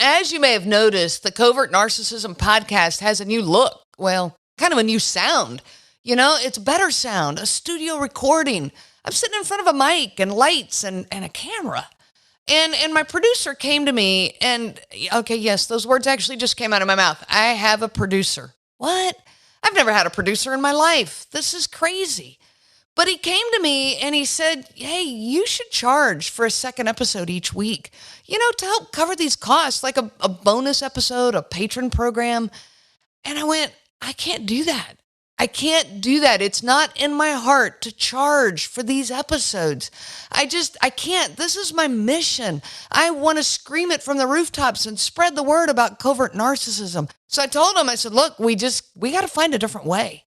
As you may have noticed, the Covert Narcissism podcast has a new look. Well, kind of a new sound. You know, it's better sound, a studio recording. I'm sitting in front of a mic and lights and a camera. And my producer came to me and, okay, yes, those words actually just came out of my mouth. I have a producer. What? I've never had a producer in my life. This is crazy. But he came to me and he said, hey, you should charge for a second episode each week, you know, to help cover these costs, like a bonus episode, a patron program. And I went, I can't do that. I can't do that. It's not in my heart to charge for these episodes. I can't. This is my mission. I want to scream it from the rooftops and spread the word about covert narcissism. So I told him, I said, look, we got to find a different way.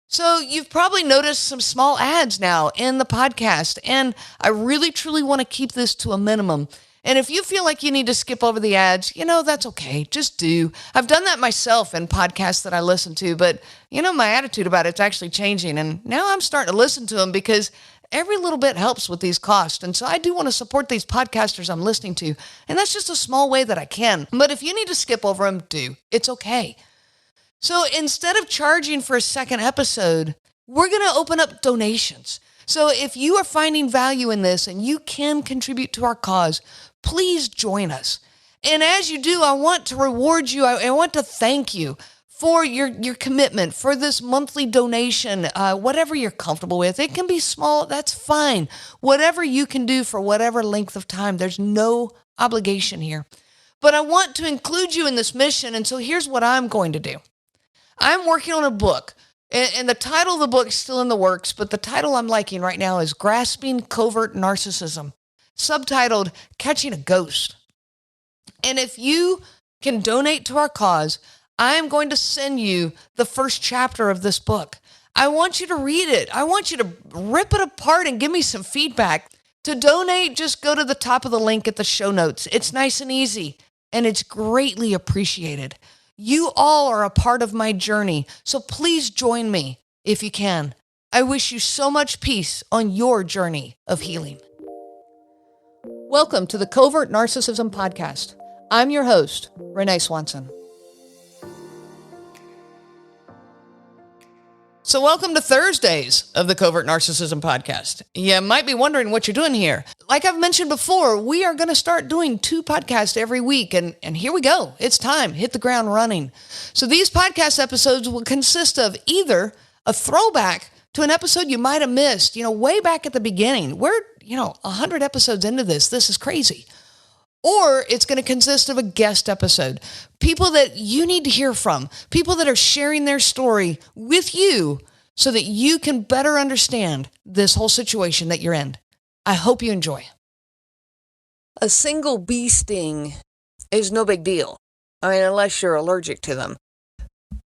So you've probably noticed some small ads now in the podcast, and I really, truly want to keep this to a minimum. And if you feel like you need to skip over the ads, you know, that's okay. Just do. I've done that myself in podcasts that I listen to, but, you know, my attitude about it's actually changing. And now I'm starting to listen to them because every little bit helps with these costs. And so I do want to support these podcasters I'm listening to. And that's just a small way that I can. But if you need to skip over them, do. It's okay. So instead of charging for a second episode, we're going to open up donations. So if you are finding value in this and you can contribute to our cause, please join us. And as you do, I want to reward you. I want to thank you for your commitment, for this monthly donation, whatever you're comfortable with. It can be small, that's fine. Whatever you can do for whatever length of time, there's no obligation here. But I want to include you in this mission, and so here's what I'm going to do. I'm working on a book, and the title of the book is still in the works, but the title I'm liking right now is Grasping Covert Narcissism, subtitled Catching a Ghost. And if you can donate to our cause, I'm going to send you the first chapter of this book. I want you to read it. I want you to rip it apart and give me some feedback. To donate, just go to the top of the link at the show notes. It's nice and easy, and it's greatly appreciated. You all are a part of my journey, so please join me if you can. I wish you so much peace on your journey of healing. Welcome to the Covert Narcissism Podcast. I'm your host, Renee Swanson. So welcome to Thursdays of the Covert Narcissism Podcast. You might be wondering what you're doing here. Like I've mentioned before, we are going to start doing 2 podcasts every week, and here we go. It's time. Hit the ground running. So these podcast episodes will consist of either a throwback to an episode you might have missed, way back at the beginning. We're, 100 episodes into this. This is crazy. Or it's going to consist of a guest episode. People that you need to hear from. People that are sharing their story with you so that you can better understand this whole situation that you're in. I hope you enjoy. A single bee sting is no big deal. Unless you're allergic to them.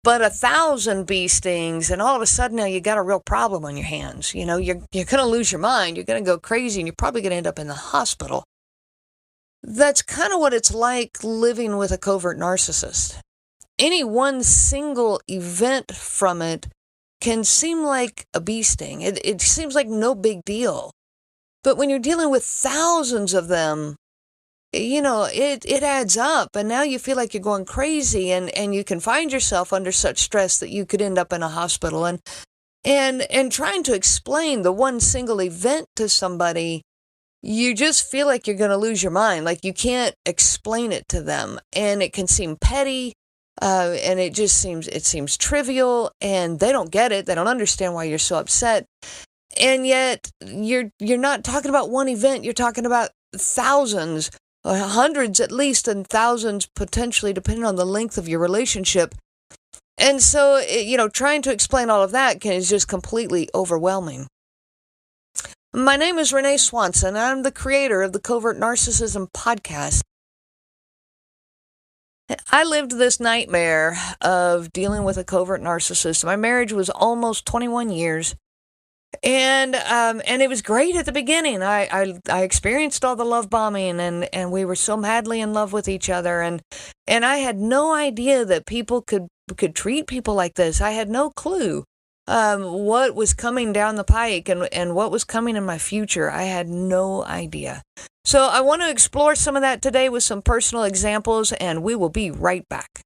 But 1,000 bee stings, and all of a sudden now you got a real problem on your hands. You're going to lose your mind. You're going to go crazy, and you're probably going to end up in the hospital. That's kind of what it's like living with a covert narcissist. Any one single event from it can seem like a bee sting. It seems like no big deal. But when you're dealing with thousands of them, it adds up. And now you feel like you're going crazy, and you can find yourself under such stress that you could end up in a hospital. And trying to explain the one single event to somebody, you just feel like you're going to lose your mind. Like you can't explain it to them, and it can seem petty, and it seems trivial, and they don't get it. They don't understand why you're so upset. And yet you're not talking about one event. You're talking about thousands, or hundreds at least, and thousands potentially, depending on the length of your relationship. And so, trying to explain all of that is just completely overwhelming. My name is Renee Swanson. I'm the creator of the Covert Narcissism Podcast. I lived this nightmare of dealing with a covert narcissist. My marriage was almost 21 years, and it was great at the beginning. I experienced all the love bombing, and we were so madly in love with each other, and I had no idea that people could treat people like this. I had no clue. what was coming down the pike and what was coming in my future. I had no idea. So I want to explore some of that today with some personal examples, and we will be right back.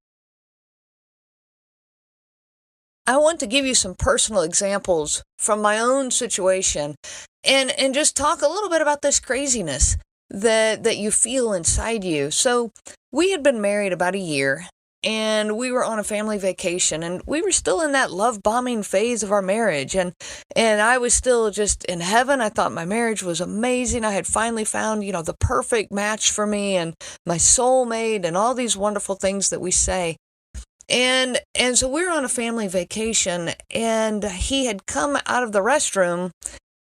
I want to give you some personal examples from my own situation and just talk a little bit about this craziness that you feel inside you. So we had been married about a year, and we were on a family vacation, and we were still in that love bombing phase of our marriage. And I was still just in heaven. I thought my marriage was amazing. I had finally found, the perfect match for me and my soulmate and all these wonderful things that we say. And so we were on a family vacation, and he had come out of the restroom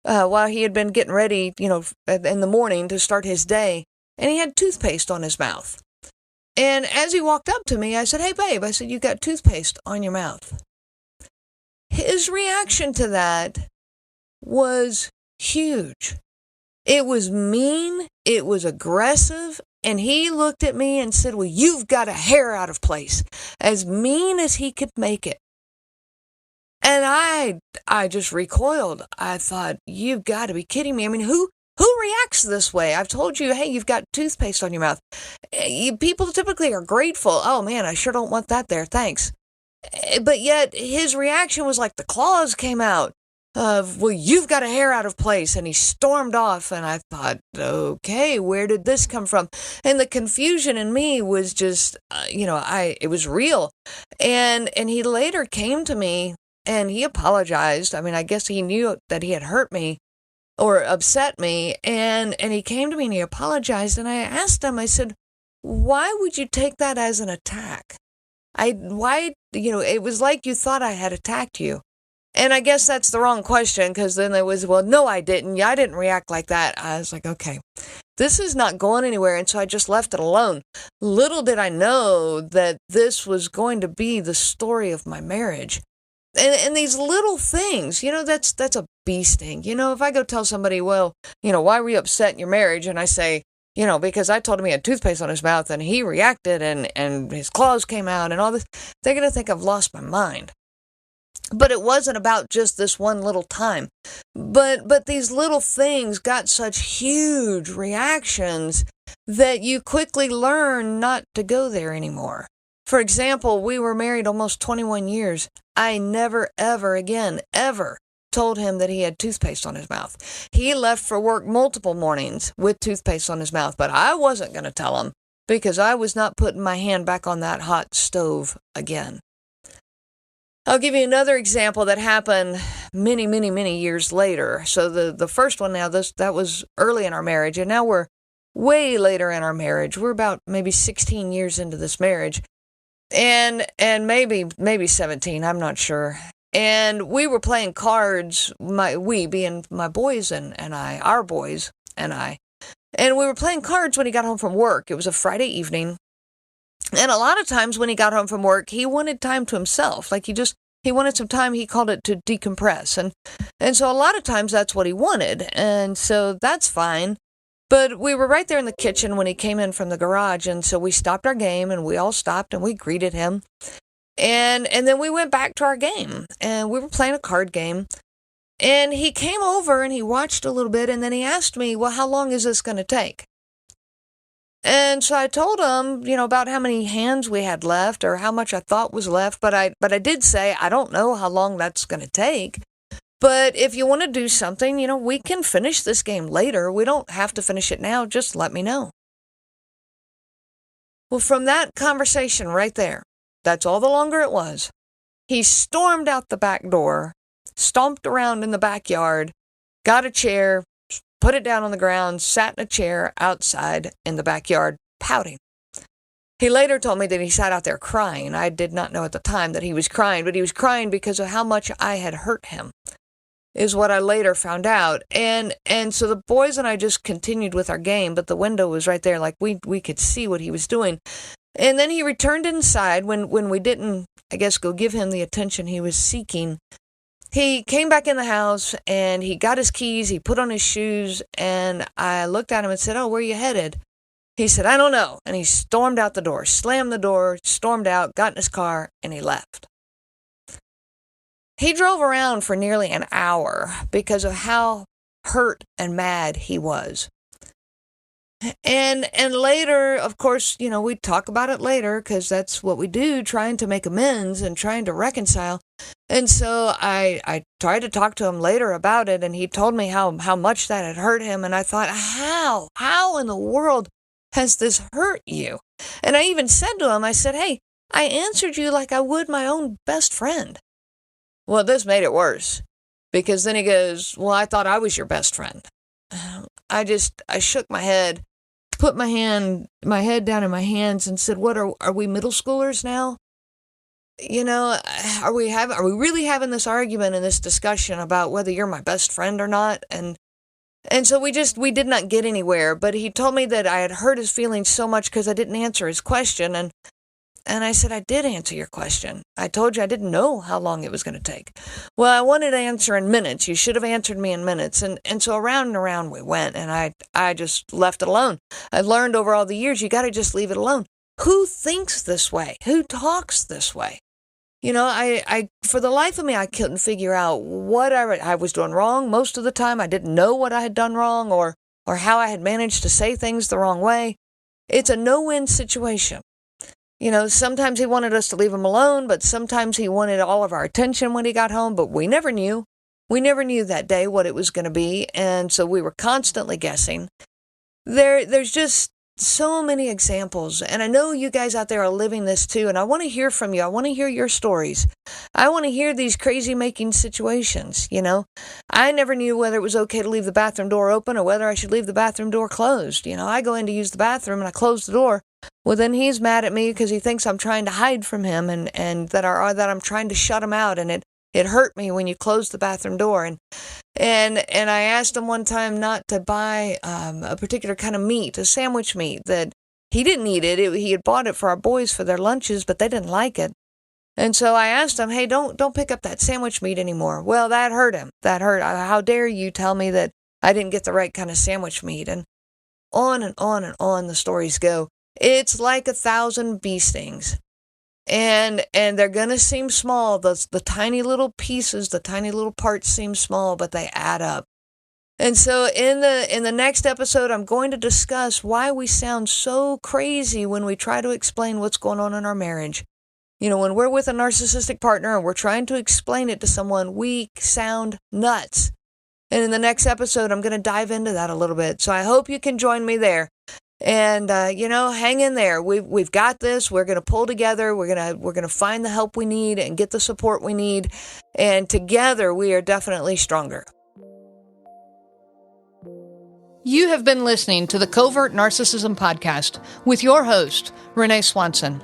while he had been getting ready, in the morning to start his day, and he had toothpaste on his mouth. And as he walked up to me, I said, "Hey, babe," I said, "you got toothpaste on your mouth." His reaction to that was huge. It was mean. It was aggressive. And he looked at me and said, "Well, you've got a hair out of place," as mean as he could make it. And I just recoiled. I thought, you've got to be kidding me. I mean, who reacts this way? I've told you, hey, you've got toothpaste on your mouth. People typically are grateful. "Oh, man, I sure don't want that there. Thanks." But yet his reaction was like the claws came out of, "Well, you've got a hair out of place." And he stormed off. And I thought, okay, where did this come from? And the confusion in me was just, it was real. And he later came to me and he apologized. I mean, I guess he knew that he had hurt me or upset me. And he came to me and he apologized. And I asked him, I said, "Why would you take that as an attack? It was like you thought I had attacked you." And I guess that's the wrong question, because then there was, "Well, no, I didn't. Yeah, I didn't react like that." I was like, okay, this is not going anywhere. And so I just left it alone. Little did I know that this was going to be the story of my marriage. And these little things, that's a bee sting. If I go tell somebody, "Well, why were you upset in your marriage?" And I say, because I told him he had toothpaste on his mouth and he reacted and his claws came out and all this, they're going to think I've lost my mind. But it wasn't about just this one little time. But these little things got such huge reactions that you quickly learn not to go there anymore. For example, we were married almost 21 years. I never, ever again, ever told him that he had toothpaste on his mouth. He left for work multiple mornings with toothpaste on his mouth, but I wasn't going to tell him because I was not putting my hand back on that hot stove again. I'll give you another example that happened many, many, many years later. So the first one now, that was early in our marriage, and now we're way later in our marriage. We're about maybe 16 years into this marriage. And maybe 17, I'm not sure. And we were playing cards, we being my boys and I, our boys and I. And we were playing cards when he got home from work. It was a Friday evening. And a lot of times when he got home from work, he wanted time to himself. Like he wanted some time, he called it to decompress. And so a lot of times that's what he wanted. And so that's fine. But we were right there in the kitchen when he came in from the garage, and so we stopped our game, and we all stopped, and we greeted him. And then we went back to our game, and we were playing a card game. And he came over, and he watched a little bit, and then he asked me, "Well, how long is this going to take?" And so I told him, about how many hands we had left, or how much I thought was left. But I did say, I don't know how long that's going to take. But if you want to do something, we can finish this game later. We don't have to finish it now. Just let me know. Well, from that conversation right there, that's all the longer it was. He stormed out the back door, stomped around in the backyard, got a chair, put it down on the ground, sat in a chair outside in the backyard, pouting. He later told me that he sat out there crying. I did not know at the time that he was crying, but he was crying because of how much I had hurt him, is what I later found out. And so the boys and I just continued with our game, but the window was right there, like we could see what he was doing. And then he returned inside when we didn't, I guess, go give him the attention he was seeking. He came back in the house and he got his keys, he put on his shoes, and I looked at him and said, "Oh, where are you headed?" He said, "I don't know." And he stormed out the door, slammed the door, stormed out, got in his car, and he left. He drove around for nearly an hour because of how hurt and mad he was. And later, of course, we'd talk about it later because that's what we do, trying to make amends and trying to reconcile. And so I tried to talk to him later about it, and he told me how much that had hurt him. And I thought, how in the world has this hurt you? And I even said to him, I said, hey, I answered you like I would my own best friend. Well, this made it worse because then he goes, well, I thought I was your best friend. I shook my head, put my head down in my hands and said, what are we middle schoolers now? Are we really having this argument and this discussion about whether you're my best friend or not? And so we did not get anywhere, but he told me that I had hurt his feelings so much because I didn't answer his question. And I said, I did answer your question. I told you I didn't know how long it was going to take. Well, I wanted to answer in minutes. You should have answered me in minutes. And so around and around we went, and I just left it alone. I learned over all the years, you got to just leave it alone. Who thinks this way? Who talks this way? I for the life of me, I couldn't figure out what I was doing wrong. Most of the time, I didn't know what I had done wrong or how I had managed to say things the wrong way. It's a no-win situation. Sometimes he wanted us to leave him alone, but sometimes he wanted all of our attention when he got home, but we never knew. We never knew that day what it was going to be, and so we were constantly guessing. There's just so many examples, and I know you guys out there are living this too, and I want to hear from you. I want to hear your stories. I want to hear these crazy-making situations, I never knew whether it was okay to leave the bathroom door open or whether I should leave the bathroom door closed. I go in to use the bathroom, and I close the door. Well, then he's mad at me because he thinks I'm trying to hide from him and that I'm trying to shut him out. And it hurt me when you closed the bathroom door. And I asked him one time not to buy a particular kind of meat, a sandwich meat, that he didn't eat it. He had bought it for our boys for their lunches, but they didn't like it. And so I asked him, hey, don't pick up that sandwich meat anymore. Well, that hurt him. That hurt. How dare you tell me that I didn't get the right kind of sandwich meat? And on and on and on the stories go. It's like 1,000 bee stings. And they're going to seem small. The tiny little pieces, the tiny little parts seem small, but they add up. And so in the next episode, I'm going to discuss why we sound so crazy when we try to explain what's going on in our marriage. When we're with a narcissistic partner and we're trying to explain it to someone, we sound nuts. And in the next episode, I'm going to dive into that a little bit. So I hope you can join me there. And, hang in there. We've got this. We're going to pull together. We're going to find the help we need and get the support we need. And together we are definitely stronger. You have been listening to the Covert Narcissism Podcast with your host, Renee Swanson.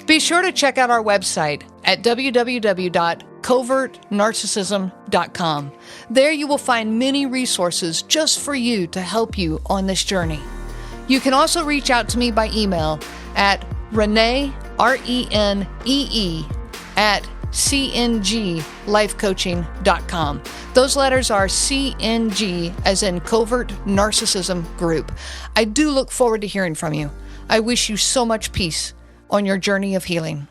Be sure to check out our website at www.covertnarcissism.com. There you will find many resources just for you to help you on this journey. You can also reach out to me by email at Renee, RENEE, at cnglifecoaching.com. Those letters are CNG, as in Covert Narcissism Group. I do look forward to hearing from you. I wish you so much peace on your journey of healing.